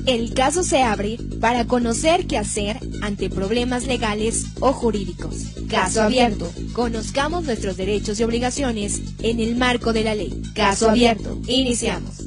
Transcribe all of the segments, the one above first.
El caso se abre para conocer qué hacer ante problemas legales o jurídicos. Caso abierto. Conozcamos nuestros derechos y obligaciones en el marco de la ley. Caso abierto. Iniciamos.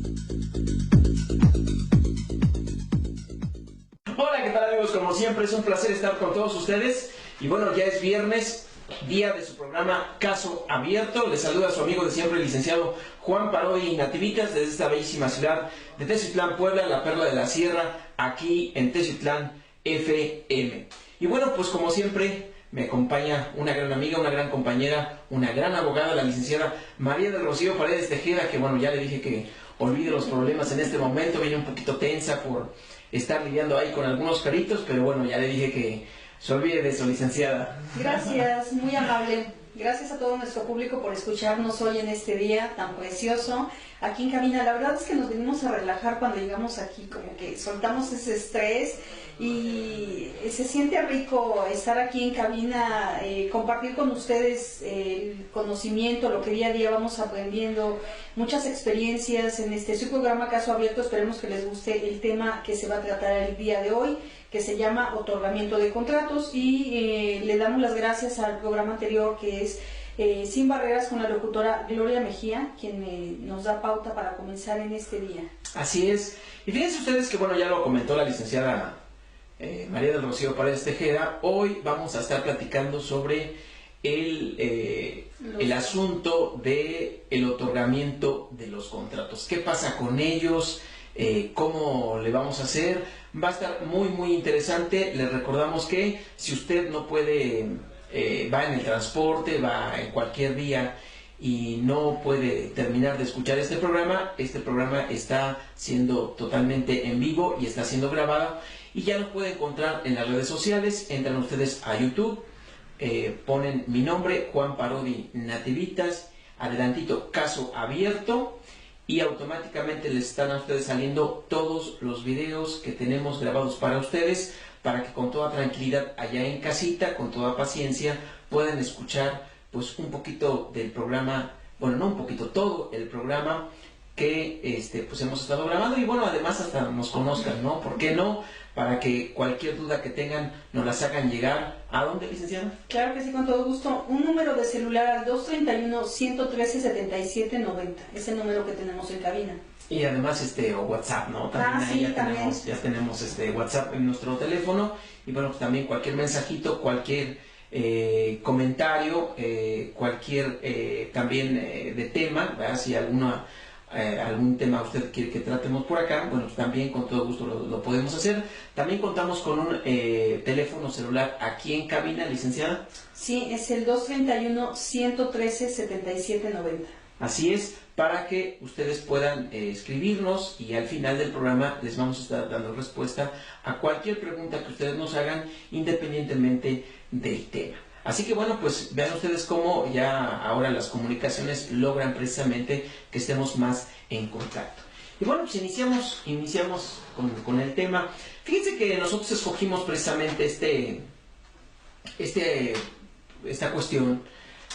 Hola, ¿qué tal, amigos? Como siempre es un placer estar con todos ustedes. Y bueno, ya es viernes, día de su programa Caso Abierto. Les saluda a su amigo de siempre, el licenciado Juan Parodi Nativitas, desde esta bellísima ciudad de Teciutlán, Puebla, la perla de la sierra, aquí en Teciutlán FM. Y bueno, pues como siempre me acompaña una gran amiga, una gran compañera, una gran abogada, la licenciada María del Rocío Paredes Tejeda, que bueno, ya le dije que olvide los problemas en este momento, viene un poquito tensa por estar lidiando ahí con algunos peritos, pero bueno, ya le dije que se olvide de eso, licenciada. Gracias, muy amable. Gracias a todo nuestro público por escucharnos hoy en este día tan precioso aquí en cabina. La verdad es que nos venimos a relajar cuando llegamos aquí, como que soltamos ese estrés y se siente rico estar aquí en cabina, compartir con ustedes el conocimiento, lo que día a día vamos aprendiendo, muchas experiencias en su programa Caso Abierto. Esperemos que les guste el tema que se va a tratar el día de hoy, que se llama otorgamiento de contratos, y le damos las gracias al programa anterior, que es Sin Barreras, con la locutora Gloria Mejía, quien nos da pauta para comenzar en este día. Así es. Y fíjense ustedes que bueno, ya lo comentó la licenciada María del Rocío Paredes Tejeda. Hoy vamos a estar platicando sobre el asunto del otorgamiento de los contratos. ¿Qué pasa con ellos? ¿Cómo le vamos a hacer? Va a estar muy muy interesante. Les recordamos que si usted no puede, va en el transporte, va en cualquier día y no puede terminar de escuchar este programa está siendo totalmente en vivo y está siendo grabado, y ya lo puede encontrar en las redes sociales. Entran ustedes a YouTube, ponen mi nombre, Juan Parodi Nativitas, adelantito Caso Abierto, y automáticamente les están a ustedes saliendo todos los videos que tenemos grabados para ustedes, para que con toda tranquilidad allá en casita, con toda paciencia, puedan escuchar pues un poquito del programa, bueno, no un poquito, todo el programa que pues hemos estado grabando, y bueno, además hasta nos conozcan, ¿no? ¿Por qué no? Para que cualquier duda que tengan nos las hagan llegar. ¿A dónde, licenciada? Claro que sí, con todo gusto. Un número de celular al 231-113-7790. Es el número que tenemos en cabina. Y además o WhatsApp, ¿no? También ahí sí, ya tenemos WhatsApp en nuestro teléfono. Y bueno, pues también cualquier mensajito, cualquier comentario, cualquier también de tema, ¿verdad? Si algún tema usted quiere que tratemos por acá, bueno, pues también con todo gusto lo podemos hacer. También contamos con un teléfono celular aquí en cabina, licenciada. Sí, es el 231-113-7790. Así es, para que ustedes puedan escribirnos, y al final del programa les vamos a estar dando respuesta a cualquier pregunta que ustedes nos hagan, independientemente del tema. Así que bueno, pues vean ustedes cómo ya ahora las comunicaciones logran precisamente que estemos más en contacto. Y bueno, pues iniciamos con el tema. Fíjense que nosotros escogimos precisamente esta cuestión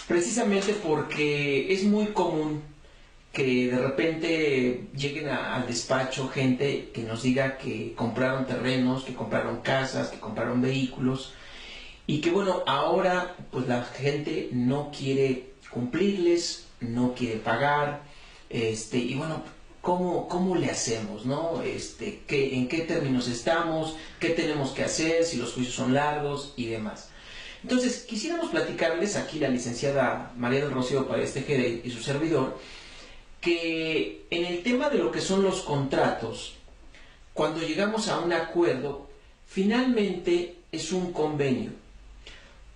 precisamente porque es muy común que de repente lleguen al despacho gente que nos diga que compraron terrenos, que compraron casas, que compraron vehículos, y que bueno, ahora pues la gente no quiere cumplirles, no quiere pagar, y bueno, ¿cómo le hacemos, no? ¿En qué términos estamos? ¿Qué tenemos que hacer? Si los juicios son largos y demás. Entonces, quisiéramos platicarles aquí la licenciada María del Rocío Paredes Tejeda y su servidor, que en el tema de lo que son los contratos, cuando llegamos a un acuerdo, finalmente es un convenio.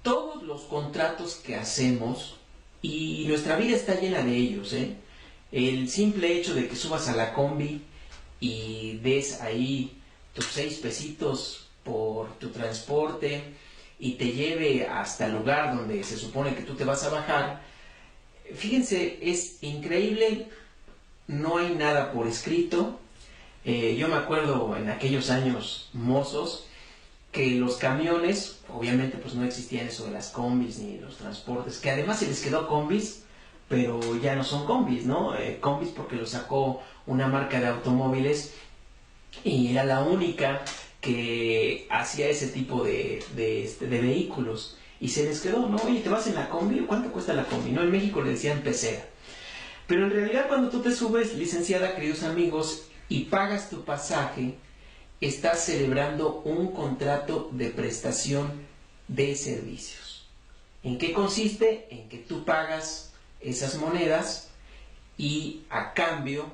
Todos los contratos que hacemos, y nuestra vida está llena de ellos, el simple hecho de que subas a la combi y des ahí tus 6 pesitos por tu transporte y te lleve hasta el lugar donde se supone que tú te vas a bajar, fíjense, es increíble, no hay nada por escrito. Yo me acuerdo en aquellos años mozos que los camiones, obviamente pues no existían eso de las combis ni los transportes, que además se les quedó combis, pero ya no son combis, ¿no? Combis porque lo sacó una marca de automóviles y era la única que hacía ese tipo de vehículos y se les quedó, ¿no? Oye, ¿te vas en la combi? ¿Cuánto cuesta la combi? ¿No? En México le decían pecera. Pero en realidad cuando tú te subes, licenciada, queridos amigos, y pagas tu pasaje, estás celebrando un contrato de prestación de servicios. ¿En qué consiste? En que tú pagas esas monedas y a cambio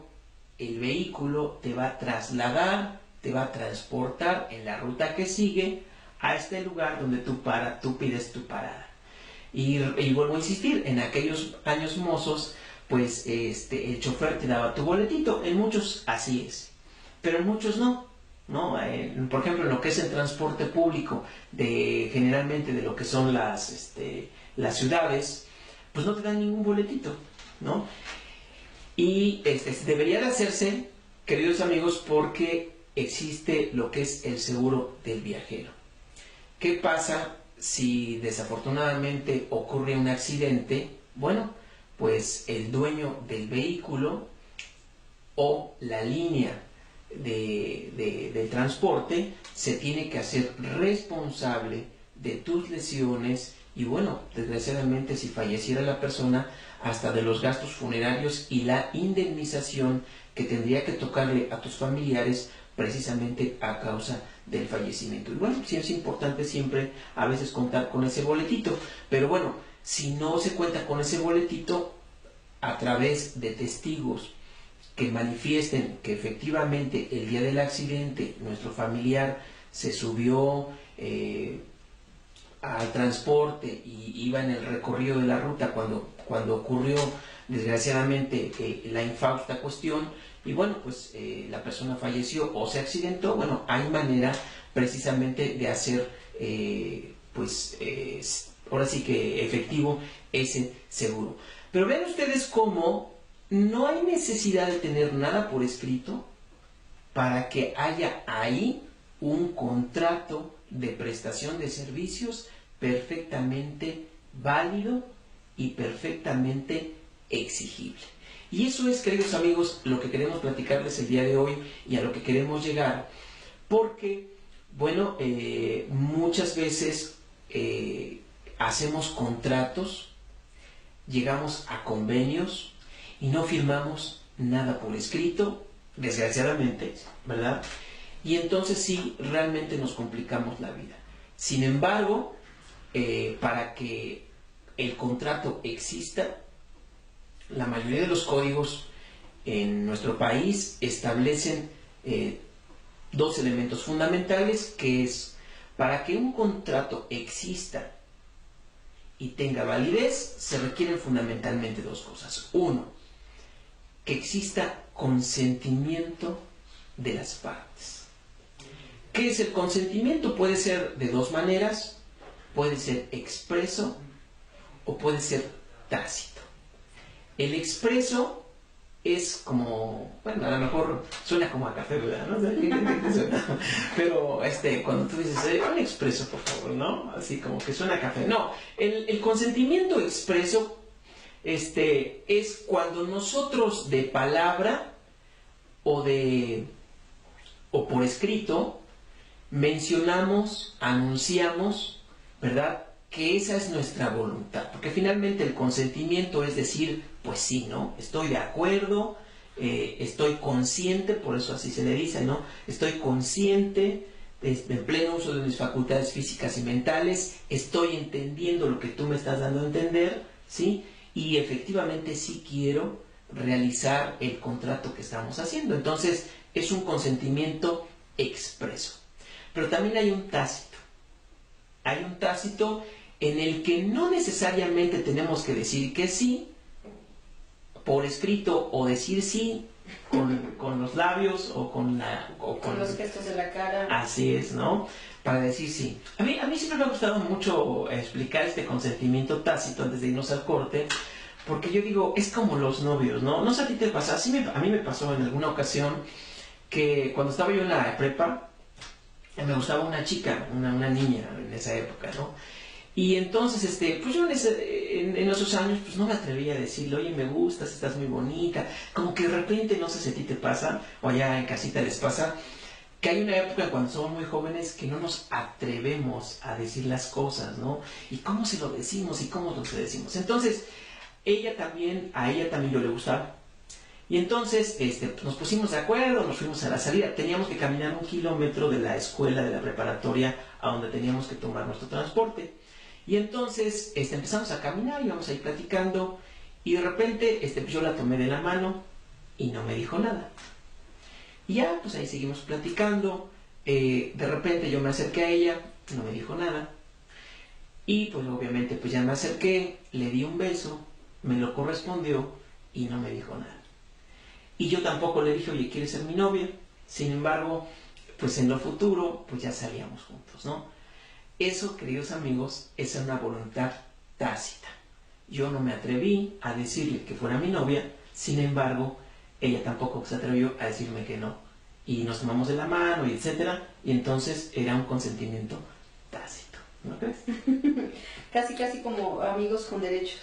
el vehículo te va a trasladar, te va a transportar en la ruta que sigue a este lugar donde tú pides tu parada. Y vuelvo a insistir, en aquellos años mozos, pues el chofer te daba tu boletito. En muchos así es, pero en muchos no. Por ejemplo, en lo que es el transporte público, generalmente de lo que son las ciudades, pues no te dan ningún boletito, ¿no? Y debería de hacerse, queridos amigos, porque existe lo que es el seguro del viajero. ¿Qué pasa si desafortunadamente ocurre un accidente? Bueno, pues el dueño del vehículo o la línea de transporte se tiene que hacer responsable de tus lesiones y bueno, desgraciadamente si falleciera la persona, hasta de los gastos funerarios y la indemnización que tendría que tocarle a tus familiares precisamente a causa del fallecimiento. Y bueno, sí es importante siempre a veces contar con ese boletito, pero bueno, si no se cuenta con ese boletito, a través de testigos que manifiesten que efectivamente el día del accidente nuestro familiar se subió al transporte y iba en el recorrido de la ruta cuando ocurrió desgraciadamente la infausta cuestión y bueno, pues la persona falleció o se accidentó, bueno, hay manera precisamente de hacer ahora sí que efectivo ese seguro. Pero vean ustedes cómo no hay necesidad de tener nada por escrito para que haya ahí un contrato de prestación de servicios perfectamente válido y perfectamente exigible. Y eso es, queridos amigos, lo que queremos platicarles el día de hoy y a lo que queremos llegar. Porque, bueno, muchas veces hacemos contratos, llegamos a convenios y no firmamos nada por escrito, desgraciadamente, ¿verdad? Y entonces sí, realmente nos complicamos la vida. Sin embargo, para que el contrato exista, la mayoría de los códigos en nuestro país establecen dos elementos fundamentales, que es, para que un contrato exista y tenga validez, se requieren fundamentalmente dos cosas. Uno, que exista consentimiento de las partes. ¿Qué es el consentimiento? Puede ser de dos maneras, puede ser expreso o puede ser tácito. El expreso es como, bueno, a lo mejor suena como a café, ¿verdad? ¿No? Pero cuando tú dices, un expreso, por favor, ¿no? Así como que suena a café. No, el consentimiento expreso es cuando nosotros de palabra o por escrito mencionamos, anunciamos, ¿verdad?, que esa es nuestra voluntad, porque finalmente el consentimiento es decir, pues sí, ¿no? Estoy de acuerdo, estoy consciente, por eso así se le dice, ¿no? Estoy consciente, en pleno uso de mis facultades físicas y mentales, estoy entendiendo lo que tú me estás dando a entender, ¿sí? Y efectivamente sí quiero realizar el contrato que estamos haciendo. Entonces, es un consentimiento expreso. Pero también hay un tácito. Hay un tácito en el que no necesariamente tenemos que decir que sí por escrito o decir sí con los labios o con los gestos de la cara. Así es, ¿no? Para decir sí. A mí siempre me ha gustado mucho explicar este consentimiento tácito antes de irnos al corte, porque yo digo, es como los novios, ¿no? No sé a ti te pasa, a mí me pasó en alguna ocasión que cuando estaba yo en la prepa, me gustaba una chica, una niña en esa época, ¿no? Y entonces, pues yo en esos años, pues no me atrevía a decirle, oye, me gustas, estás muy bonita. Como que de repente, no sé si a ti te pasa, o allá en casita les pasa, que hay una época cuando somos muy jóvenes que no nos atrevemos a decir las cosas, ¿no? ¿Y cómo se lo decimos? ¿Y cómo se lo decimos? Entonces, a ella también yo le gustaba. Y entonces nos pusimos de acuerdo, nos fuimos a la salida. Teníamos que caminar 1 kilómetro de la escuela, de la preparatoria, a donde teníamos que tomar nuestro transporte. Y entonces empezamos a caminar, íbamos ahí platicando, y de repente pues yo la tomé de la mano y no me dijo nada. Y ya, pues ahí seguimos platicando. De repente yo me acerqué a ella, no me dijo nada. Y pues obviamente pues ya me acerqué, le di un beso, me lo correspondió y no me dijo nada. Y yo tampoco le dije, oye, ¿quieres ser mi novia? Sin embargo, pues en lo futuro, pues ya salíamos juntos, ¿no? Eso, queridos amigos, es una voluntad tácita. Yo no me atreví a decirle que fuera mi novia, sin embargo, ella tampoco se atrevió a decirme que no. Y nos tomamos de la mano, y etcétera, y entonces era un consentimiento tácito, ¿no crees? Casi como amigos con derechos.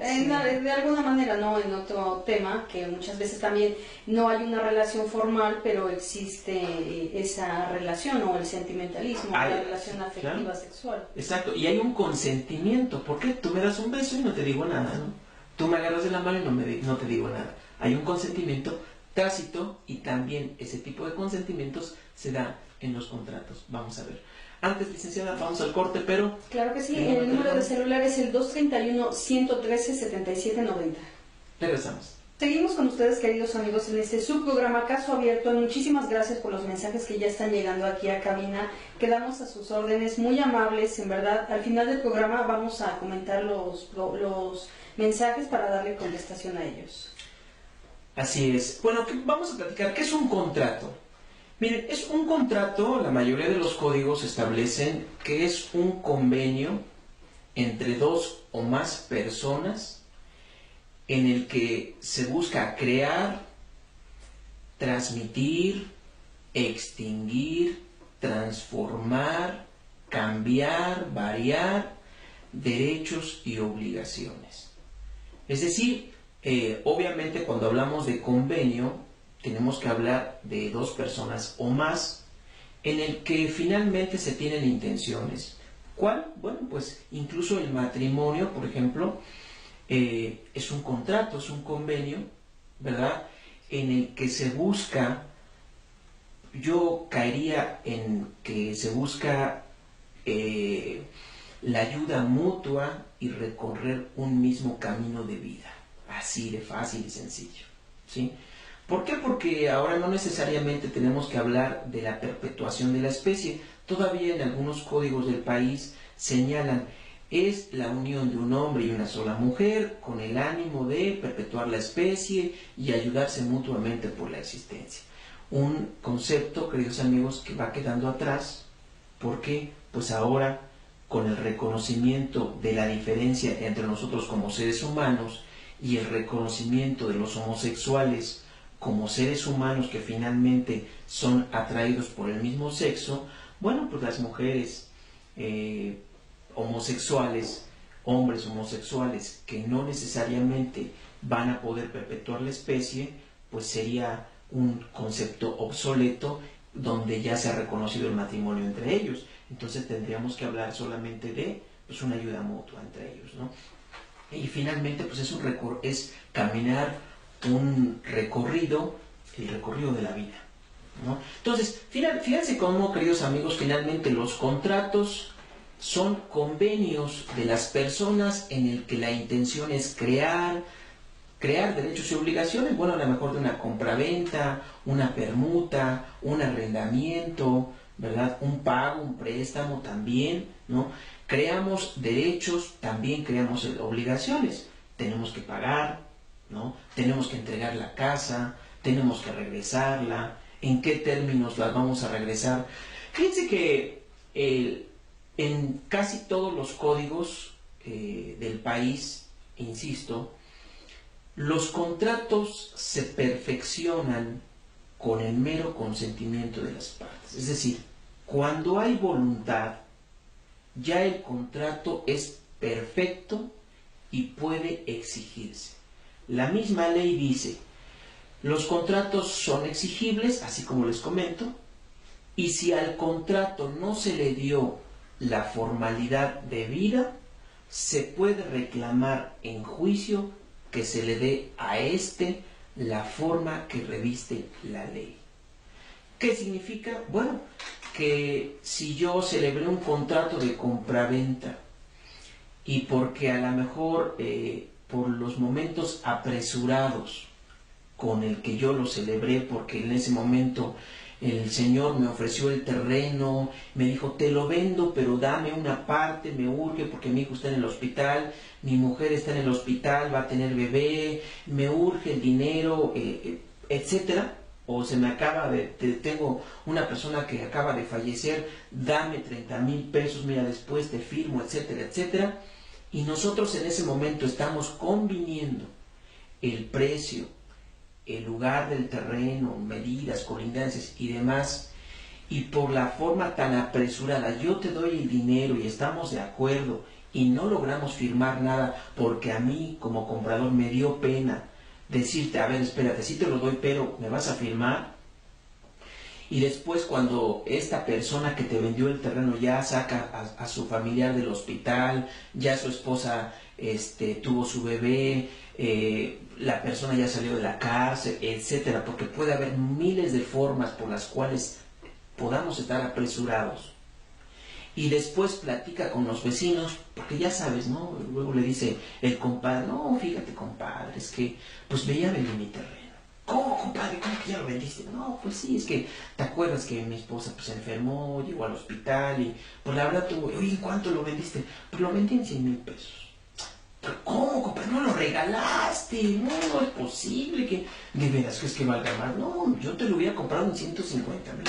Sí. De alguna manera, no en otro tema, que muchas veces también no hay una relación formal, pero existe esa relación o el sentimentalismo, la relación afectiva, claro, sexual. Exacto, y hay un consentimiento, porque tú me das un beso y no te digo nada, ¿no? Tú me agarras de la mano y no te digo nada. Hay un consentimiento tácito y también ese tipo de consentimientos se da en los contratos. Vamos a ver. Antes, licenciada, vamos al corte, pero... Claro que sí, el número de celular es el 231-113-7790. Regresamos. Seguimos con ustedes, queridos amigos, en este subprograma Caso Abierto. Muchísimas gracias por los mensajes que ya están llegando aquí a cabina. Quedamos a sus órdenes, muy amables, en verdad. Al final del programa vamos a comentar los mensajes para darle contestación a ellos. Así es. Bueno, vamos a platicar. ¿Qué es un contrato? Miren, es un contrato, la mayoría de los códigos establecen que es un convenio entre 2 o más personas en el que se busca crear, transmitir, extinguir, transformar, cambiar, variar derechos y obligaciones. Es decir, obviamente cuando hablamos de convenio, tenemos que hablar de 2 personas o más en el que finalmente se tienen intenciones. ¿Cuál? Bueno, pues incluso el matrimonio, por ejemplo, es un contrato, es un convenio, ¿verdad? En el que se busca, yo caería en que se busca la ayuda mutua y recorrer un mismo camino de vida. Así de fácil y sencillo, ¿sí? ¿Por qué? Porque ahora no necesariamente tenemos que hablar de la perpetuación de la especie. Todavía en algunos códigos del país señalan, es la unión de un hombre y una sola mujer con el ánimo de perpetuar la especie y ayudarse mutuamente por la existencia. Un concepto, queridos amigos, que va quedando atrás. ¿Por qué? Pues ahora, con el reconocimiento de la diferencia entre nosotros como seres humanos y el reconocimiento de los homosexuales como seres humanos que finalmente son atraídos por el mismo sexo, bueno, pues las mujeres homosexuales, hombres homosexuales que no necesariamente van a poder perpetuar la especie, pues sería un concepto obsoleto donde ya se ha reconocido el matrimonio entre ellos. Entonces tendríamos que hablar solamente de pues, una ayuda mutua entre ellos, ¿no? Y finalmente pues es caminar un recorrido, el recorrido de la vida, ¿no? Entonces, fíjense cómo, queridos amigos, finalmente los contratos son convenios de las personas en el que la intención es crear derechos y obligaciones, bueno, a lo mejor de una compraventa, una permuta, un arrendamiento, ¿verdad? Un pago, un préstamo también, ¿no? Creamos derechos, también creamos obligaciones. Tenemos que pagar, ¿no? Tenemos que entregar la casa, tenemos que regresarla, en qué términos la vamos a regresar. Fíjense que en casi todos los códigos del país, insisto, los contratos se perfeccionan con el mero consentimiento de las partes. Es decir, cuando hay voluntad, ya el contrato es perfecto y puede exigirse. La misma ley dice, los contratos son exigibles, así como les comento, y si al contrato no se le dio la formalidad debida, se puede reclamar en juicio que se le dé a éste la forma que reviste la ley. ¿Qué significa? Bueno, que si yo celebré un contrato de compraventa y porque a lo mejor por los momentos apresurados con el que yo lo celebré, porque en ese momento el Señor me ofreció el terreno, me dijo, te lo vendo, pero dame una parte, me urge porque mi hijo está en el hospital, mi mujer está en el hospital, va a tener bebé, me urge el dinero, etcétera. O se me acaba tengo una persona que acaba de fallecer, dame 30,000 pesos, mira, después te firmo, etcétera, etcétera. Y nosotros en ese momento estamos conviniendo el precio, el lugar del terreno, medidas, colindancias y demás, y por la forma tan apresurada, yo te doy el dinero y estamos de acuerdo y no logramos firmar nada porque a mí como comprador me dio pena decirte, a ver, espérate, sí te lo doy, pero ¿me vas a firmar? Y después cuando esta persona que te vendió el terreno ya saca a su familiar del hospital, ya su esposa tuvo su bebé, la persona ya salió de la cárcel, etcétera, porque puede haber miles de formas por las cuales podamos estar apresurados. Y después platica con los vecinos, porque ya sabes, ¿no? Luego le dice el compadre, no, fíjate compadre, es que pues veía venir mi terreno. ¿Cómo, compadre? ¿Cómo que ya lo vendiste? No, pues sí, es que te acuerdas que mi esposa pues se enfermó, llegó al hospital y pues la verdad tú, oye, ¿en cuánto lo vendiste? Pues lo vendí en 100,000 pesos. ¿Pero cómo, compadre? No lo regalaste, no, no es posible que de veras crees que valga más. No, yo te lo hubiera comprado en 150,000.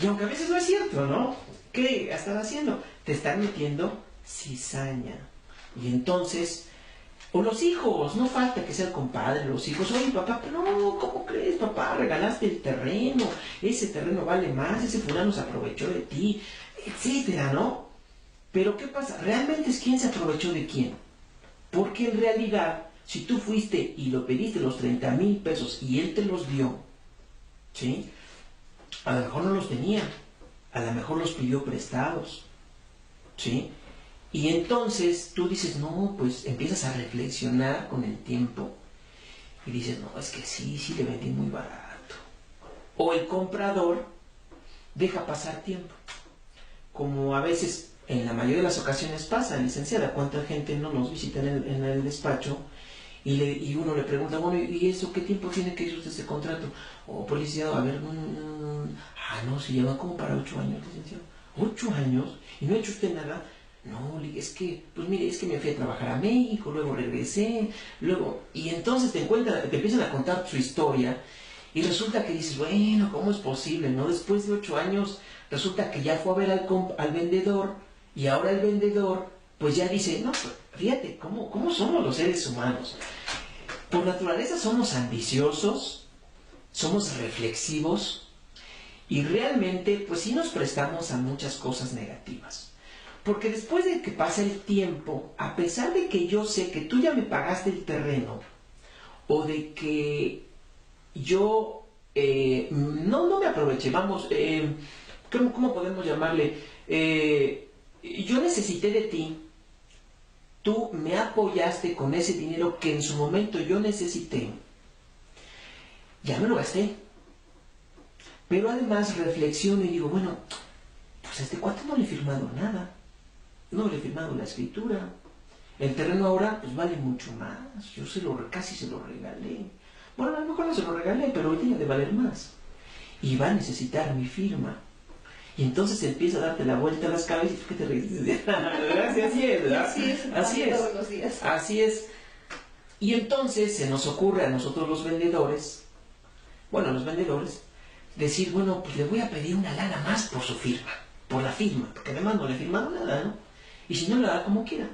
Y aunque a veces no es cierto, ¿no? ¿Qué están haciendo? Te están metiendo cizaña. Y entonces, o los hijos, no falta que sea el compadre, los hijos, oye papá, pero no, ¿cómo crees papá? Regalaste el terreno, ese terreno vale más, ese fulano se aprovechó de ti, etcétera, ¿no? Pero ¿qué pasa? ¿Realmente es quién se aprovechó de quién? Porque en realidad, si tú fuiste y lo pediste los 30,000 pesos y él te los dio, ¿sí? A lo mejor no los tenía, a lo mejor los pidió prestados, ¿sí? Y entonces tú dices, no, pues empiezas a reflexionar con el tiempo y dices, no, es que sí le vendí muy barato. O el comprador deja pasar tiempo, como a veces, en la mayoría de las ocasiones pasa, licenciada, cuánta gente no nos visita en el despacho y uno le pregunta, bueno, ¿y eso qué tiempo tiene que hizo usted ese contrato? O pues licenciado, a ver, no, se lleva como para 8 años, licenciado. 8 años y no ha hecho usted nada. No, es que, pues mire, es que me fui a trabajar a México, luego regresé, y entonces te empiezan a contar su historia, y resulta que dices, bueno, ¿cómo es posible? ¿No? Después de 8 años, resulta que ya fue a ver al vendedor, y ahora el vendedor, pues ya dice, no, pues, fíjate, ¿cómo somos los seres humanos? Por naturaleza somos ambiciosos, somos reflexivos, y realmente, pues sí nos prestamos a muchas cosas negativas. Porque después de que pasa el tiempo, a pesar de que yo sé que tú ya me pagaste el terreno, o de que yo no me aproveché, vamos, ¿cómo podemos llamarle? Yo necesité de ti, tú me apoyaste con ese dinero que en su momento yo necesité, ya me lo gasté. Pero además reflexiono y digo, bueno, pues a este cuate no le he firmado nada. No le he firmado la escritura. El terreno ahora pues vale mucho más. Yo casi se lo regalé. Bueno, a lo mejor no se lo regalé, pero hoy día de valer más. Y va a necesitar mi firma. Y entonces empieza a darte la vuelta a las cabezas y tú que te ríes. Así es, ¿verdad? Así es. Todos los días. Así es. Y entonces se nos ocurre a nosotros los vendedores, decir, bueno, pues le voy a pedir una lana más por su firma, por la firma, porque además no le he firmado nada, ¿no? Y si no, la da como quiera.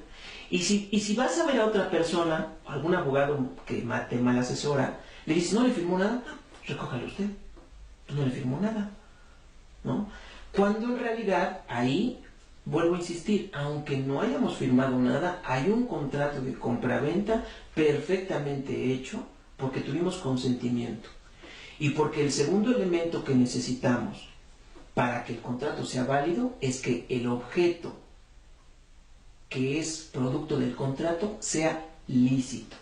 Y si vas a ver a otra persona, algún abogado que te mal asesora, le dices, ¿no le firmó nada? No, recójalo usted. Pues no le firmó nada, ¿no? Cuando en realidad ahí vuelvo a insistir, aunque no hayamos firmado nada, hay un contrato de compraventa perfectamente hecho porque tuvimos consentimiento. Y porque el segundo elemento que necesitamos para que el contrato sea válido es que el objeto que es producto del contrato sea lícito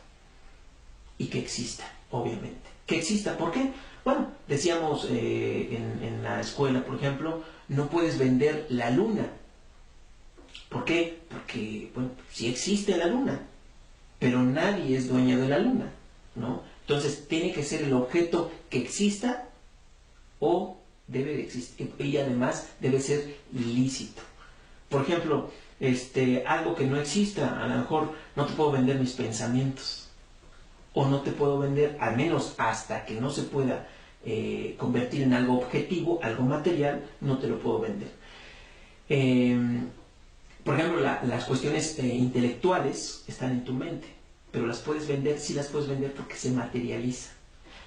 y que exista, obviamente. Que exista, ¿por qué? Bueno, decíamos en la escuela, por ejemplo, no puedes vender la luna. ¿Por qué? Porque, bueno, sí existe la luna, pero nadie es dueño de la luna, ¿no? Entonces, tiene que ser el objeto que exista o debe de existir, y además debe ser lícito. Por ejemplo, algo que no exista, a lo mejor no te puedo vender mis pensamientos, o no te puedo vender, al menos hasta que no se pueda convertir en algo objetivo, algo material, no te lo puedo vender. Por ejemplo, las cuestiones intelectuales están en tu mente, pero las puedes vender, sí las puedes vender porque se materializa.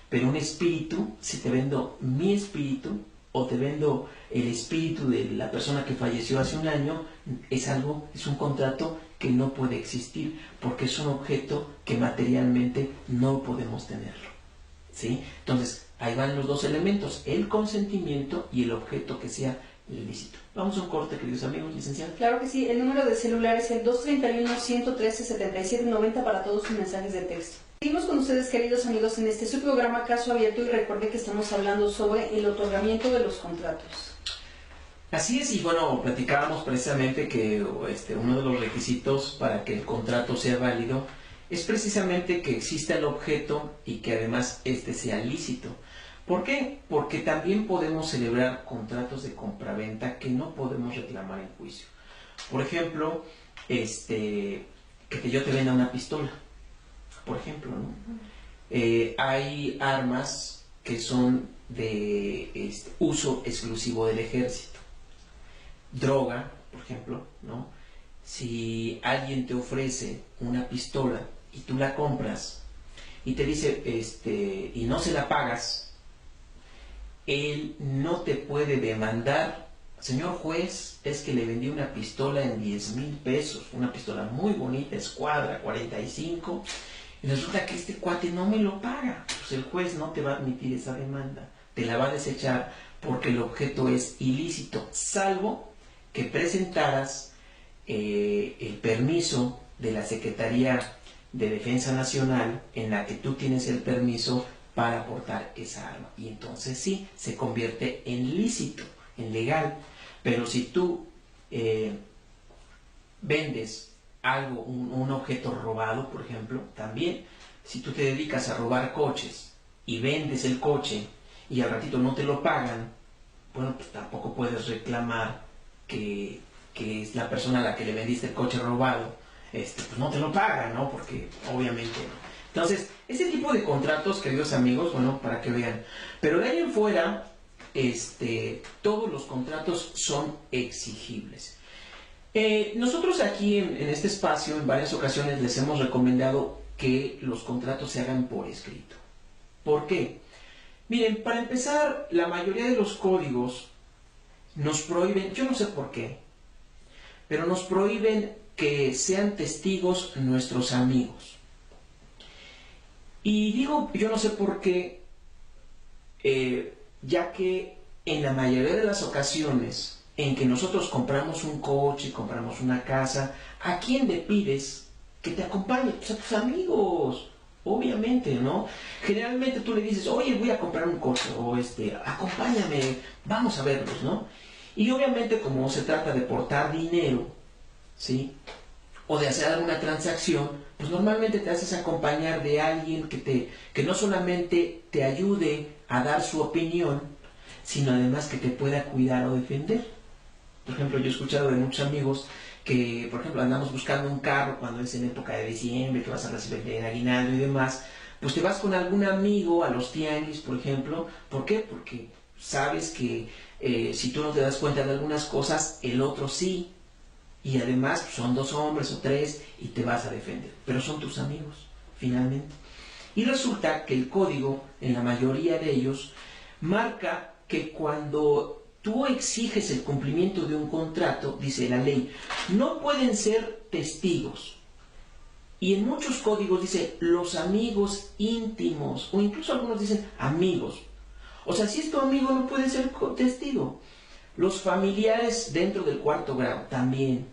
Pero un espíritu, si te vendo mi espíritu o te vendo el espíritu de la persona que falleció hace un año, es un contrato que no puede existir porque es un objeto que materialmente no podemos tenerlo, ¿sí? Entonces, ahí van los dos elementos, el consentimiento y el objeto que sea ilícito. Vamos a un corte, queridos amigos, licenciada. Claro que sí, el número de celular es el 231-113-7790 para todos sus mensajes de texto. Seguimos con ustedes, queridos amigos, en su programa Caso Abierto, y recuerde que estamos hablando sobre el otorgamiento de los contratos. Así es, y bueno, platicábamos precisamente que uno de los requisitos para que el contrato sea válido es precisamente que exista el objeto y que además sea lícito. ¿Por qué? Porque también podemos celebrar contratos de compraventa que no podemos reclamar en juicio. Por ejemplo, que yo te venda una pistola, por ejemplo, ¿no? Hay armas que son de uso exclusivo del ejército. Droga, por ejemplo, ¿no? Si alguien te ofrece una pistola y tú la compras y te dice, y no se la pagas, él no te puede demandar. Señor juez, es que le vendí una pistola en 10,000 pesos, una pistola muy bonita, escuadra 45, y resulta que este cuate no me lo paga. Pues el juez no te va a admitir esa demanda, te la va a desechar porque el objeto es ilícito, salvo que presentaras el permiso de la Secretaría de Defensa Nacional en la que tú tienes el permiso para portar esa arma, y entonces sí, se convierte en lícito, en legal. Pero si tú vendes algo, un objeto robado, por ejemplo, también, si tú te dedicas a robar coches y vendes el coche y al ratito no te lo pagan, bueno, pues tampoco puedes reclamar que es la persona a la que le vendiste el coche robado, pues no te lo paga, ¿no? Porque obviamente no. Entonces, ese tipo de contratos, queridos amigos, bueno, para que vean. Pero de ahí en fuera, todos los contratos son exigibles. Nosotros aquí en este espacio, en varias ocasiones, les hemos recomendado que los contratos se hagan por escrito. ¿Por qué? Miren, para empezar, la mayoría de los códigos nos prohíben, yo no sé por qué, pero nos prohíben que sean testigos nuestros amigos. Y digo, yo no sé por qué, ya que en la mayoría de las ocasiones en que nosotros compramos un coche, compramos una casa, ¿a quién le pides que te acompañe? Pues a tus amigos, obviamente, ¿no? Generalmente tú le dices, oye, voy a comprar un coche, o acompáñame, vamos a verlos, ¿no? Y obviamente como se trata de portar dinero, ¿sí?, o de hacer alguna transacción, pues normalmente te haces acompañar de alguien que no solamente te ayude a dar su opinión, sino además que te pueda cuidar o defender. Por ejemplo, yo he escuchado de muchos amigos que, por ejemplo, andamos buscando un carro cuando es en época de diciembre, que vas a recibir el aguinaldo y demás, pues te vas con algún amigo a los tianguis, por ejemplo. ¿Por qué? Porque sabes que si tú no te das cuenta de algunas cosas, el otro sí. Y además son 2 hombres o 3 y te vas a defender. Pero son tus amigos, finalmente. Y resulta que el código, en la mayoría de ellos, marca que cuando tú exiges el cumplimiento de un contrato, dice la ley, no pueden ser testigos. Y en muchos códigos dice los amigos íntimos, o incluso algunos dicen amigos. O sea, si es tu amigo no puede ser testigo. Los familiares dentro del cuarto grado también.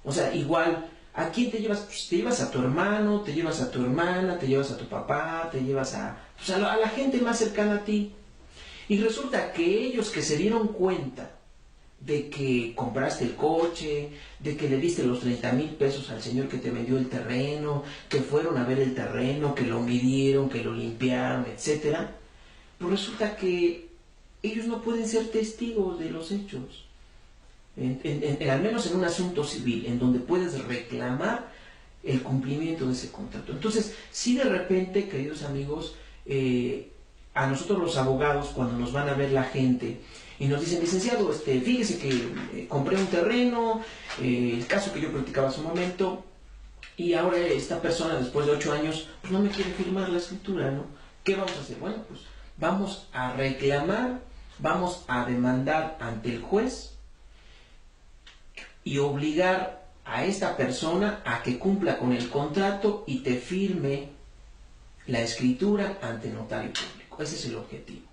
O sea, igual, ¿a quién te llevas? Pues te llevas a tu hermano, te llevas a tu hermana, te llevas a tu papá, te llevas pues a la gente más cercana a ti. Y resulta que ellos que se dieron cuenta de que compraste el coche, de que le diste los 30,000 pesos al señor que te vendió el terreno, que fueron a ver el terreno, que lo midieron, que lo limpiaron, etcétera, pues resulta que ellos no pueden ser testigos de los hechos. Al menos en un asunto civil, en donde puedes reclamar el cumplimiento de ese contrato. Entonces, si de repente, queridos amigos, a nosotros los abogados, cuando nos van a ver la gente y nos dicen, licenciado, fíjese que compré un terreno, el caso que yo platicaba hace un momento, y ahora esta persona, después de 8 años, pues no me quiere firmar la escritura, ¿no? ¿Qué vamos a hacer? Bueno, pues vamos a reclamar, vamos a demandar ante el juez y obligar a esta persona a que cumpla con el contrato y te firme la escritura ante notario público. Ese es el objetivo.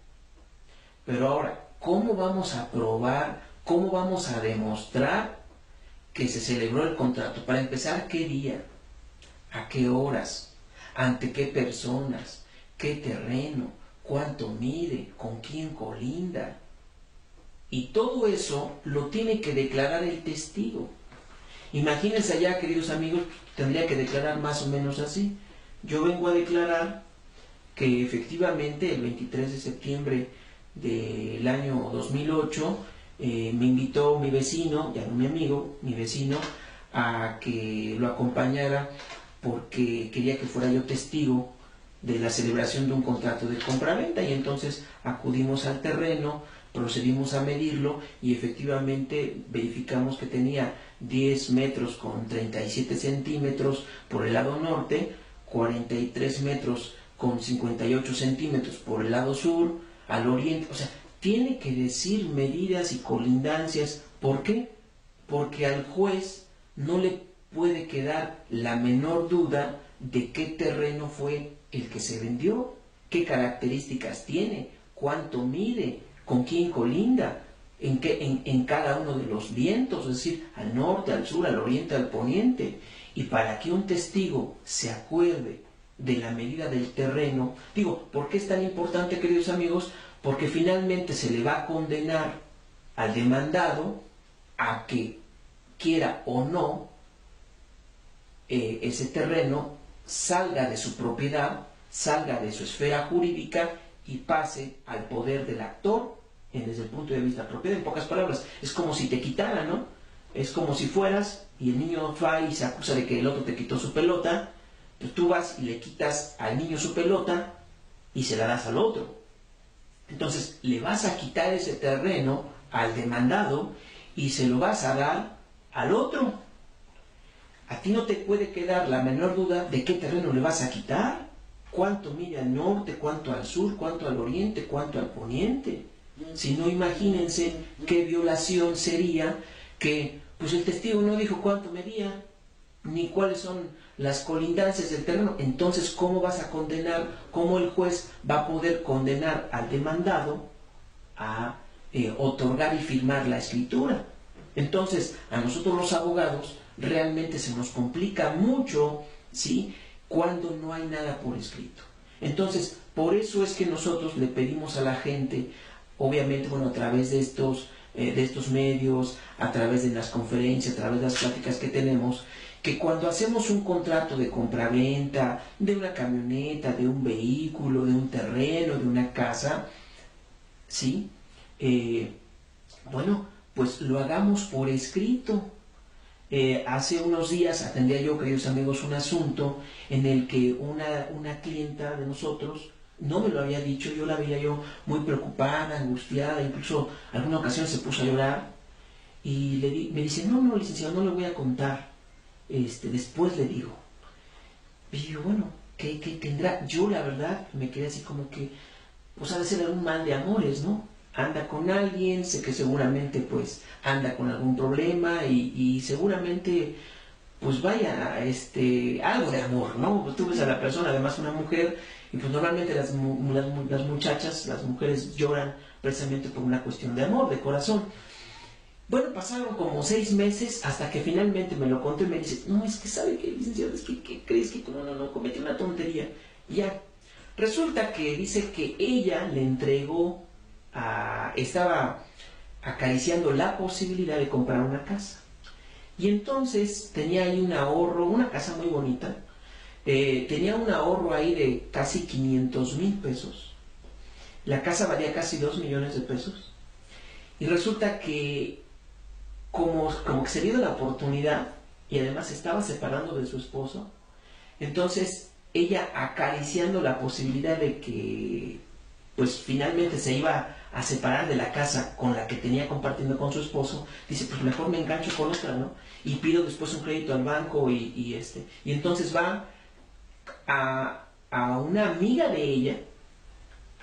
Pero ahora, ¿cómo vamos a probar, cómo vamos a demostrar que se celebró el contrato? Para empezar, ¿qué día? ¿A qué horas? ¿Ante qué personas? ¿Qué terreno? ¿Cuánto mide? ¿Con quién colinda? Y todo eso lo tiene que declarar el testigo. Imagínense allá, queridos amigos, tendría que declarar más o menos así. Yo vengo a declarar que efectivamente el 23 de septiembre del año 2008 me invitó mi vecino, ya no mi amigo, mi vecino, a que lo acompañara porque quería que fuera yo testigo de la celebración de un contrato de compraventa, y entonces acudimos al terreno, procedimos a medirlo y efectivamente verificamos que tenía 10 metros con 37 centímetros por el lado norte, 43 metros con 58 centímetros por el lado sur, al oriente. O sea, tiene que decir medidas y colindancias. ¿Por qué? Porque al juez no le puede quedar la menor duda de qué terreno fue el que se vendió, qué características tiene, cuánto mide, con quién colinda, en cada uno de los vientos, es decir, al norte, al sur, al oriente, al poniente. Y para que un testigo se acuerde de la medida del terreno, digo, ¿por qué es tan importante, queridos amigos? Porque finalmente se le va a condenar al demandado a que, quiera o no, ese terreno salga de su propiedad, salga de su esfera jurídica y pase al poder del actor desde el punto de vista propiedad. En pocas palabras, es como si te quitaran, ¿no? Es como si fueras y el niño va y se acusa de que el otro te quitó su pelota, pues tú vas y le quitas al niño su pelota y se la das al otro. Entonces le vas a quitar ese terreno al demandado y se lo vas a dar al otro. A ti no te puede quedar la menor duda de qué terreno le vas a quitar, cuánto mide al norte, cuánto al sur, cuánto al oriente, cuánto al poniente. Si no, imagínense qué violación sería que pues el testigo no dijo cuánto medía, ni cuáles son las colindancias del terreno. Entonces, ¿cómo vas a condenar? ¿Cómo el juez va a poder condenar al demandado a otorgar y firmar la escritura? Entonces, a nosotros los abogados realmente se nos complica mucho, ¿sí?, cuando no hay nada por escrito. Entonces, por eso es que nosotros le pedimos a la gente, obviamente, bueno, a través de estos medios, a través de las conferencias, a través de las pláticas que tenemos, que cuando hacemos un contrato de compraventa, de una camioneta, de un vehículo, de un terreno, de una casa, ¿sí?, bueno, pues lo hagamos por escrito. Hace unos días atendía yo, queridos amigos, un asunto en el que una clienta de nosotros no me lo había dicho. Yo la veía yo muy preocupada, angustiada, incluso alguna ocasión se puso a llorar y me dice, no, licenciado, no le voy a contar, después le digo. Y yo, bueno, ¿qué tendrá? Yo la verdad me quedé así como que, pues ha de ser algún mal de amores, ¿no? anda con alguien, sé que seguramente pues anda con algún problema y seguramente pues vaya, algo de amor, ¿no? Pues tú ves a la persona, además una mujer, y pues normalmente las muchachas, las mujeres lloran precisamente por una cuestión de amor, de corazón. Bueno, pasaron como 6 meses hasta que finalmente me lo contó y me dice, no, es que sabe que, licenciado, es que ¿qué crees? Que no, cometí una tontería. Ya, resulta que dice que ella le entregó, estaba acariciando la posibilidad de comprar una casa. Y entonces tenía ahí un ahorro, una casa muy bonita, tenía un ahorro ahí de casi 500,000 pesos. La casa valía casi 2 millones de pesos. Y resulta que como que se dio la oportunidad y además se estaba separando de su esposo, entonces ella acariciando la posibilidad de que pues finalmente se iba a separar de la casa con la que tenía compartiendo con su esposo, dice, pues mejor me engancho con otra, ¿no? Y pido después un crédito al banco y entonces va a una amiga de ella,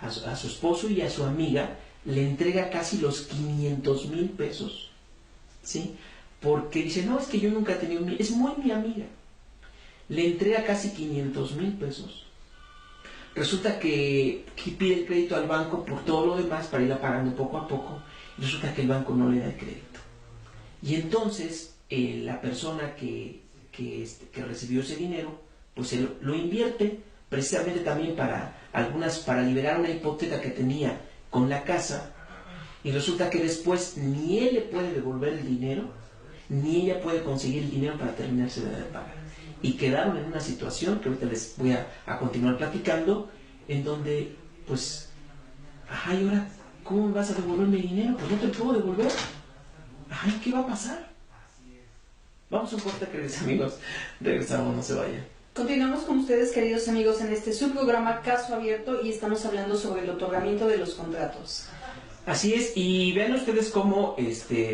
a su esposo y a su amiga, le entrega casi los 500,000 pesos, ¿sí? Porque dice, no, es que yo nunca he tenido, es muy mi amiga. Le entrega casi 500,000 pesos. Resulta que pide el crédito al banco por todo lo demás para irla pagando poco a poco. Y resulta que el banco no le da el crédito. Y entonces la persona que recibió ese dinero, pues lo invierte precisamente también para liberar una hipoteca que tenía con la casa. Y resulta que después ni él le puede devolver el dinero, ni ella puede conseguir el dinero para terminarse de pagar. Y quedaron en una situación que ahorita les voy a continuar platicando, en donde, pues, ay, ahora, ¿cómo me vas a devolver mi dinero? Pues no te lo puedo devolver. Ay, ¿qué va a pasar? Vamos a un corte, queridos amigos. Regresamos, no se vayan. Continuamos con ustedes, queridos amigos, en este subprograma Caso Abierto y estamos hablando sobre el otorgamiento de los contratos. Así es, y vean ustedes cómo,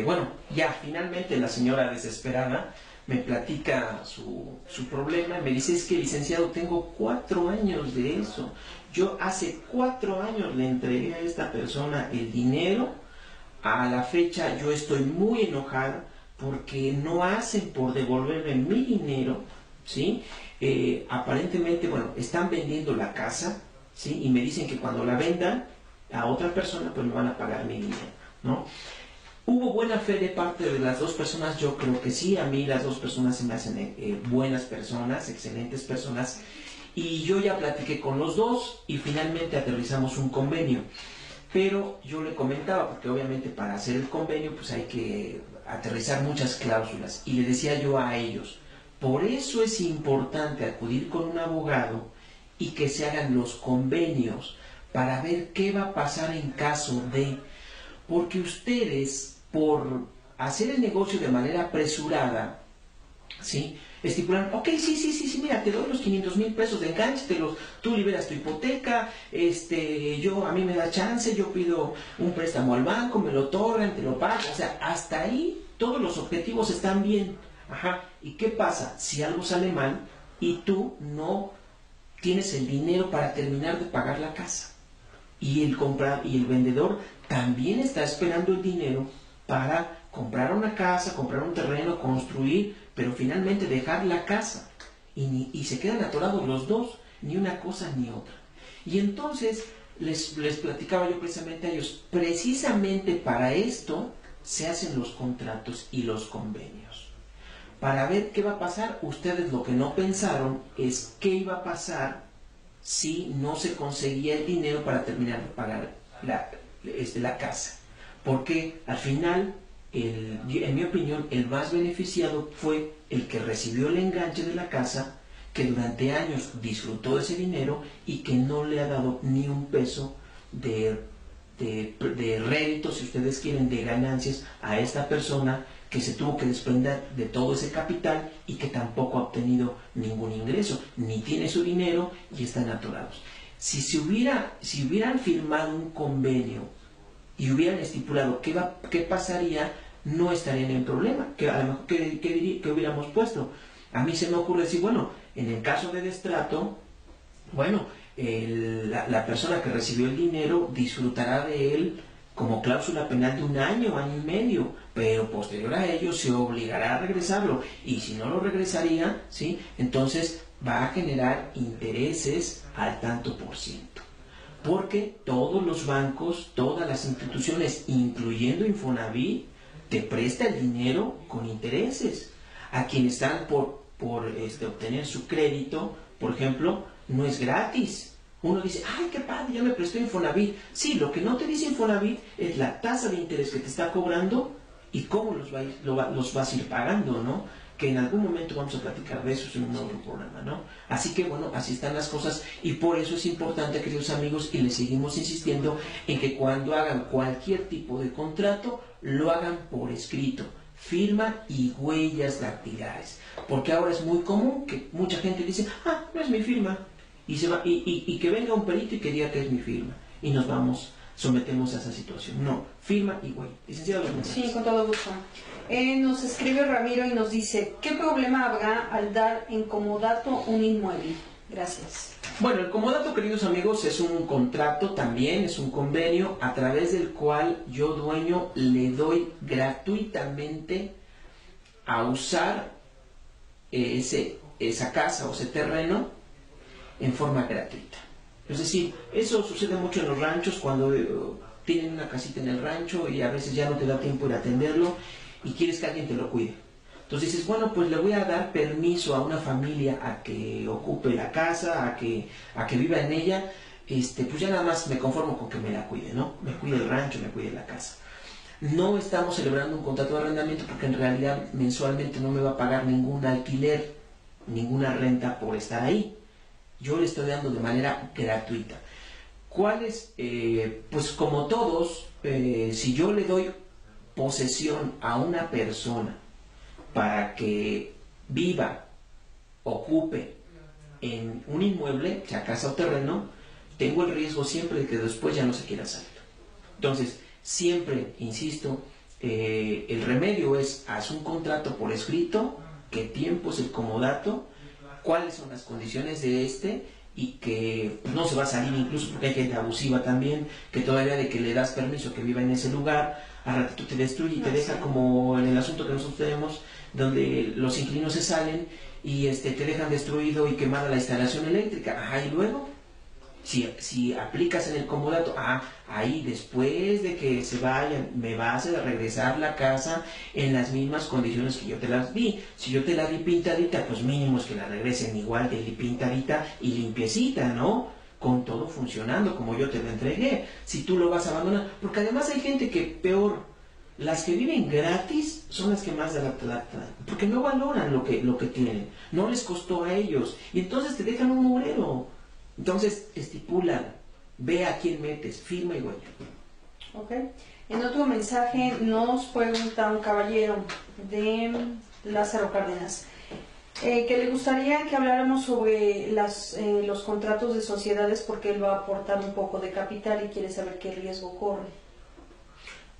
bueno, ya finalmente la señora desesperada me platica su problema y me dice, es que licenciado, tengo 4 años de eso. Yo hace 4 años le entregué a esta persona el dinero. A la fecha yo estoy muy enojada porque no hacen por devolverme mi dinero, ¿sí? Aparentemente, bueno, están vendiendo la casa, ¿sí? Y me dicen que cuando la vendan a otra persona, pues me van a pagar mi dinero, ¿no? ¿Hubo buena fe de parte de las dos personas? Yo creo que sí. A mí las dos personas se me hacen buenas personas, excelentes personas. Y yo ya platiqué con los dos y finalmente aterrizamos un convenio. Pero yo le comentaba, porque obviamente para hacer el convenio pues hay que aterrizar muchas cláusulas. Y le decía yo a ellos, por eso es importante acudir con un abogado y que se hagan los convenios para ver qué va a pasar en caso de... Porque ustedes, por hacer el negocio de manera apresurada, ¿sí? Estipulan, ok, sí, mira, te doy los 500,000 pesos de enganche, tú liberas tu hipoteca, a mí me da chance, yo pido un préstamo al banco, me lo otorgan, te lo pago, o sea, hasta ahí todos los objetivos están bien. Ajá, ¿y qué pasa? Si algo sale mal y tú no tienes el dinero para terminar de pagar la casa, y el vendedor también está esperando el dinero para comprar una casa, comprar un terreno, construir, pero finalmente dejar la casa. Y se quedan atorados los dos, ni una cosa ni otra. Y entonces les platicaba yo precisamente a ellos, precisamente para esto se hacen los contratos y los convenios. Para ver qué va a pasar. Ustedes lo que no pensaron es qué iba a pasar si no se conseguía el dinero para terminar de pagar la casa. Porque al final, en mi opinión, el más beneficiado fue el que recibió el enganche de la casa, que durante años disfrutó de ese dinero y que no le ha dado ni un peso de rédito, si ustedes quieren, de ganancias a esta persona que se tuvo que desprender de todo ese capital y que tampoco ha obtenido ningún ingreso, ni tiene su dinero y están atorados. Si hubieran firmado un convenio y hubieran estipulado qué pasaría, no estarían en problema. A lo mejor, ¿qué hubiéramos puesto? A mí se me ocurre decir, bueno, en el caso de destrato, bueno, la persona que recibió el dinero disfrutará de él como cláusula penal de 1 año, año y medio, pero posterior a ello se obligará a regresarlo, y si no lo regresaría, ¿sí?, entonces va a generar intereses al tanto por ciento, porque todos los bancos, todas las instituciones, incluyendo Infonavit, te presta el dinero con intereses. A quienes están por obtener su crédito, por ejemplo, no es gratis. Uno dice, ay, qué padre, ya me prestó Infonavit. Sí, lo que no te dice Infonavit es la tasa de interés que te está cobrando y cómo los vas a ir pagando, ¿no? Que en algún momento vamos a platicar de eso en un otro programa, ¿no? Así que, bueno, así están las cosas, y por eso es importante, queridos amigos, y les seguimos insistiendo en que cuando hagan cualquier tipo de contrato, lo hagan por escrito, firma y huellas dactilares, porque ahora es muy común que mucha gente dice, ah, no es mi firma, y se va, y que venga un perito y que diga que es mi firma, y nos sometemos a esa situación. No, firma y huella. Licenciado, los mensajes. Sí, con todo gusto. Nos escribe Ramiro y nos dice, ¿qué problema habrá al dar en comodato un inmueble? Gracias. Bueno, el comodato, queridos amigos, es un contrato también, es un convenio a través del cual yo, dueño, le doy gratuitamente a usar esa casa o ese terreno en forma gratuita. Es decir, eso sucede mucho en los ranchos cuando tienen una casita en el rancho y a veces ya no te da tiempo de atenderlo y quieres que alguien te lo cuide. Entonces dices, bueno, pues le voy a dar permiso a una familia a que ocupe la casa, a que viva en ella, pues ya nada más me conformo con que me la cuide, ¿no? Me cuide el rancho, me cuide la casa. No estamos celebrando un contrato de arrendamiento porque en realidad mensualmente no me va a pagar ningún alquiler, ninguna renta por estar ahí. Yo le estoy dando de manera gratuita. ¿Cuáles? Pues como todos, si yo le doy posesión a una persona para que viva, ocupe en un inmueble, sea casa o terreno, tengo el riesgo siempre de que después ya no se quiera salir. Entonces, siempre, insisto, el remedio es, haz un contrato por escrito, qué tiempo es el comodato, cuáles son las condiciones de y que no se va a salir, incluso porque hay gente abusiva también, que todavía de que le das permiso que viva en ese lugar, al ratito te destruye y te deja como en el asunto que nosotros tenemos, donde los inquilinos se salen y te dejan destruido y quemada la instalación eléctrica. Ajá, y luego, si aplicas en el comodato, ahí después de que se vayan, me vas a regresar la casa en las mismas condiciones que yo te las di. Si yo te la di pintadita, pues mínimo es que la regresen igual de pintadita y limpiecita, ¿no? Con todo funcionando como yo te la entregué. Si tú lo vas a abandonar, porque además hay gente que peor, las que viven gratis son las que más de la porque no valoran lo que tienen, no les costó a ellos, y entonces te dejan un mugrero. Entonces, estipula, ve a quién metes, firma y huella. Ok. En otro mensaje nos pregunta un caballero de Lázaro Cárdenas que le gustaría que habláramos sobre los contratos de sociedades porque él va a aportar un poco de capital y quiere saber qué riesgo corre.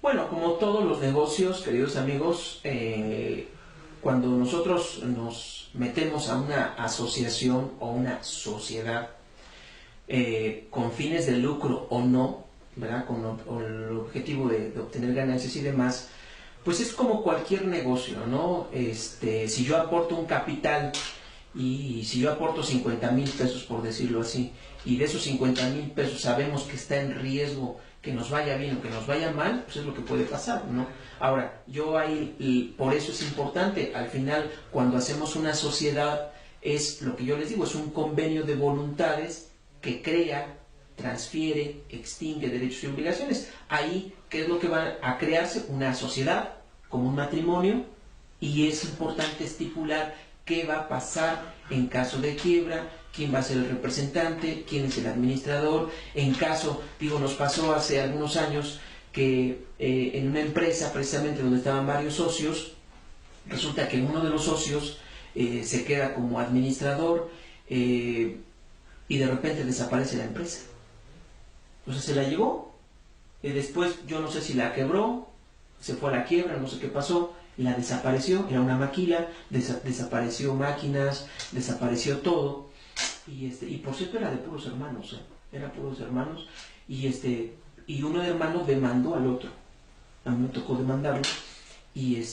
Bueno, como todos los negocios, queridos amigos, cuando nosotros nos metemos a una asociación o una sociedad, con fines de lucro o no, ¿verdad? Con el objetivo de obtener ganancias y demás, pues es como cualquier negocio, ¿no? Si yo aporto un capital y si yo aporto 50,000 pesos, por decirlo así, y de esos 50,000 pesos sabemos que está en riesgo que nos vaya bien o que nos vaya mal, pues es lo que puede pasar, ¿no? Ahora, yo ahí, y por eso es importante, al final, cuando hacemos una sociedad, es lo que yo les digo, es un convenio de voluntades que crea, transfiere, extingue derechos y obligaciones. Ahí, ¿qué es lo que va a crearse? Una sociedad, como un matrimonio, y es importante estipular qué va a pasar en caso de quiebra, quién va a ser el representante, quién es el administrador. En caso, nos pasó hace algunos años que en una empresa, precisamente donde estaban varios socios, resulta que uno de los socios se queda como administrador, y de repente desaparece la empresa. Entonces se la llevó, y después yo no sé si la quebró, se fue a la quiebra, no sé qué pasó, la desapareció, era una maquila, desapareció máquinas, desapareció todo, y por cierto era de puros hermanos, y y un hermano demandó al otro. A mí me tocó demandarlo y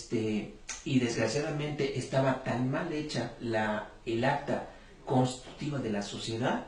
y desgraciadamente estaba tan mal hecha el acta constitutiva de la sociedad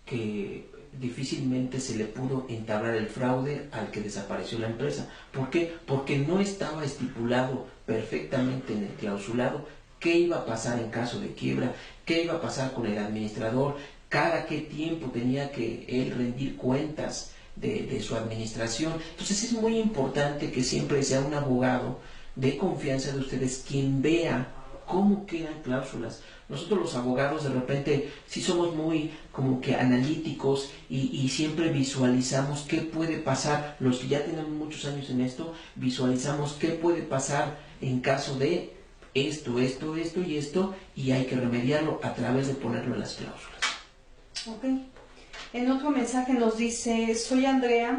que difícilmente se le pudo entablar el fraude al que desapareció la empresa. ¿Por qué? Porque no estaba estipulado perfectamente en el clausulado qué iba a pasar en caso de quiebra, qué iba a pasar con el administrador, cada qué tiempo tenía que él rendir cuentas de su administración. Entonces es muy importante que siempre sea un abogado de confianza de ustedes quien vea cómo quedan cláusulas. Nosotros los abogados de repente sí somos muy como que analíticos y siempre visualizamos qué puede pasar. Los que ya tenemos muchos años en esto, visualizamos qué puede pasar en caso de esto y esto, y hay que remediarlo a través de ponerlo en las cláusulas. Ok. En otro mensaje nos dice, soy Andrea.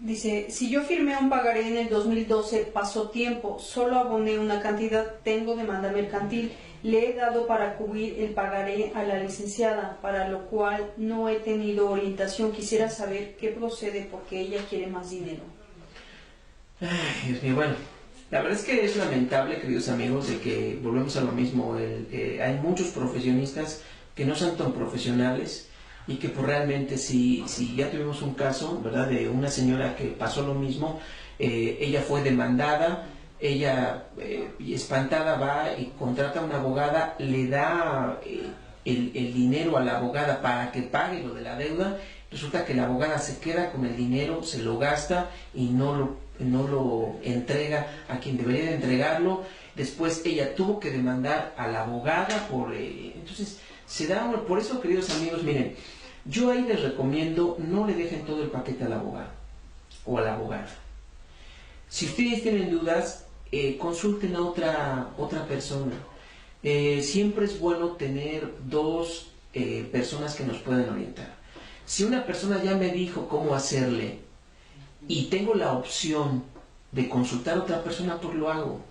Dice, si yo firmé un pagaré en el 2012, pasó tiempo, solo aboné una cantidad, tengo demanda mercantil, le he dado para cubrir el pagaré a la licenciada, para lo cual no he tenido orientación. Quisiera saber qué procede porque ella quiere más dinero. Ay, Dios mío, bueno, la verdad es que es lamentable, queridos amigos, de que volvemos a lo mismo. Hay muchos profesionistas que no son tan profesionales y que pues realmente si ya tuvimos un caso, ¿verdad?, de una señora que pasó lo mismo. Ella fue demandada, ella espantada va y contrata a una abogada, le da el dinero a la abogada para que pague lo de la deuda. Resulta que la abogada se queda con el dinero, se lo gasta y no lo entrega a quien debería de entregarlo. Después ella tuvo que demandar a la abogada entonces se da por eso, queridos amigos, miren, yo ahí les recomiendo no le dejen todo el paquete al abogado o a la abogada. Si ustedes tienen dudas, consulten a otra persona. Siempre es bueno tener dos personas que nos puedan orientar. Si una persona ya me dijo cómo hacerle y tengo la opción de consultar a otra persona, pues lo hago.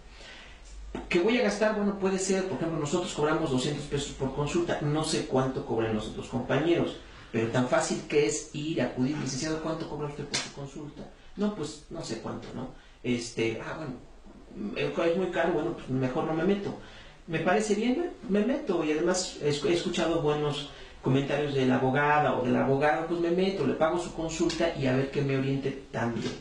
¿Qué voy a gastar? Bueno, puede ser, por ejemplo, nosotros cobramos 200 pesos por consulta, no sé cuánto cobran los otros compañeros, pero tan fácil que es acudir, licenciado, ¿cuánto cobra usted por su consulta? No, pues no sé cuánto, ¿no? Bueno, es muy caro, bueno, pues mejor no me meto. Me parece bien, me meto, y además he escuchado buenos comentarios de la abogada o del abogado, pues me meto, le pago su consulta y a ver que me oriente también.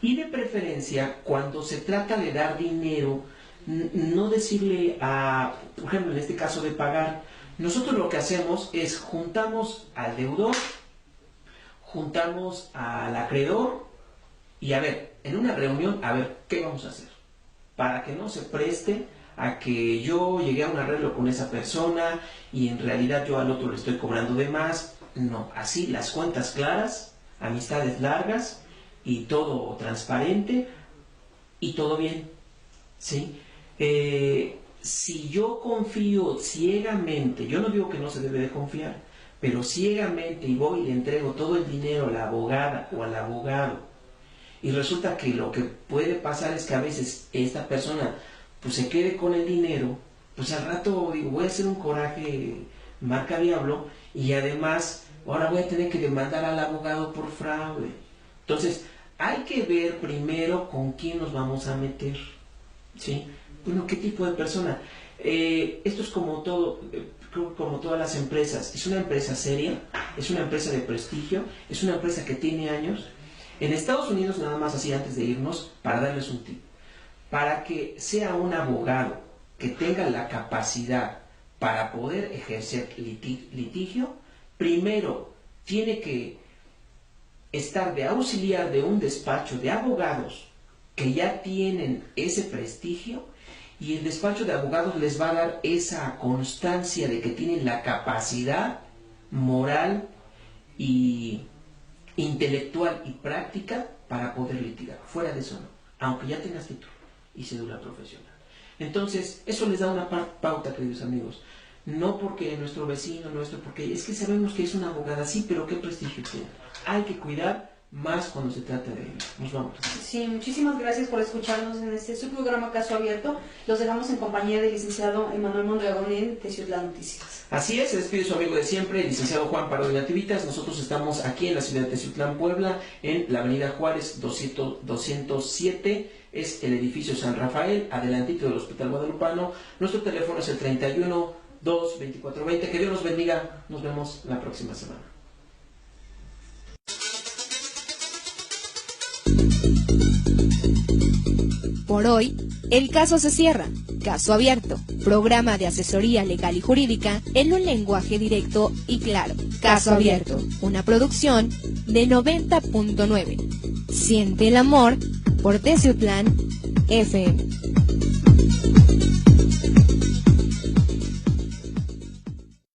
Y de preferencia, cuando se trata de dar dinero, no decirle por ejemplo, en este caso de pagar, nosotros lo que hacemos es juntamos al deudor, juntamos al acreedor y a ver, en una reunión, a ver, ¿qué vamos a hacer? Para que no se preste a que yo llegué a un arreglo con esa persona y en realidad yo al otro le estoy cobrando de más. No, así las cuentas claras, amistades largas y todo transparente y todo bien, ¿sí? Si yo confío ciegamente, yo no digo que no se debe de confiar, pero ciegamente y voy y le entrego todo el dinero a la abogada o al abogado, y resulta que lo que puede pasar es que a veces esta persona pues se quede con el dinero, pues al rato digo, voy a hacer un coraje marca diablo y además ahora voy a tener que demandar al abogado por fraude. Entonces hay que ver primero con quién nos vamos a meter, ¿sí? Bueno, ¿qué tipo de persona? Esto es como todo, como todas las empresas. Es una empresa seria, es una empresa de prestigio, es una empresa que tiene años. En Estados Unidos, nada más así antes de irnos, para darles un tip, para que sea un abogado que tenga la capacidad para poder ejercer litigio, primero tiene que estar de auxiliar de un despacho de abogados que ya tienen ese prestigio, y el despacho de abogados les va a dar esa constancia de que tienen la capacidad moral y intelectual y práctica para poder litigar. Fuera de eso no, aunque ya tengas título y cédula profesional. Entonces, eso les da una pauta, queridos amigos. No porque nuestro vecino, porque es que sabemos que es una abogada, sí, pero ¿qué prestigio tiene? Hay que cuidar más cuando se trata de ello. Nos vamos. Sí, muchísimas gracias por escucharnos en su programa Caso Abierto. Los dejamos en compañía del licenciado Emanuel Mondragón en Teciutlán Noticias. Así es, se despide su amigo de siempre, el licenciado Juan Pardo de Nativitas. Nosotros estamos aquí en la ciudad de Teciutlán, Puebla, en la avenida Juárez 207, es el edificio San Rafael, adelantito del Hospital Guadalupano. Nuestro teléfono es el 31-2-2420. Que Dios los bendiga, nos vemos la próxima semana. Por hoy, el caso se cierra. Caso Abierto, programa de asesoría legal y jurídica en un lenguaje directo y claro. Caso Abierto, una producción de 90.9. Siente el amor por Teciutlán FM.